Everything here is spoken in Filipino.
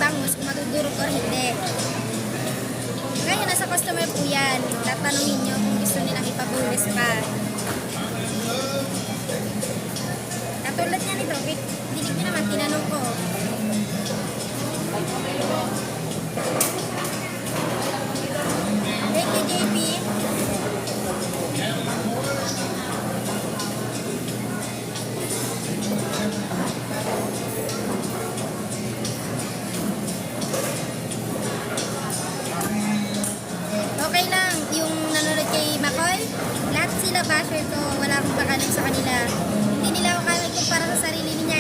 bangus kung madudurog or hindi. Ngayon, nasa customer po yan. Tatanungin nyo kung gusto nilang ipabulis pa. Katulad niya nito, dinig niyo naman, tinanong ko. Thank you, JP. Okay lang, yung nanonood kay Makoy, lahat sila basher ko, wala akong pakanan sa kanila. Hindi nila ako kaya kumpara sa sarili niya.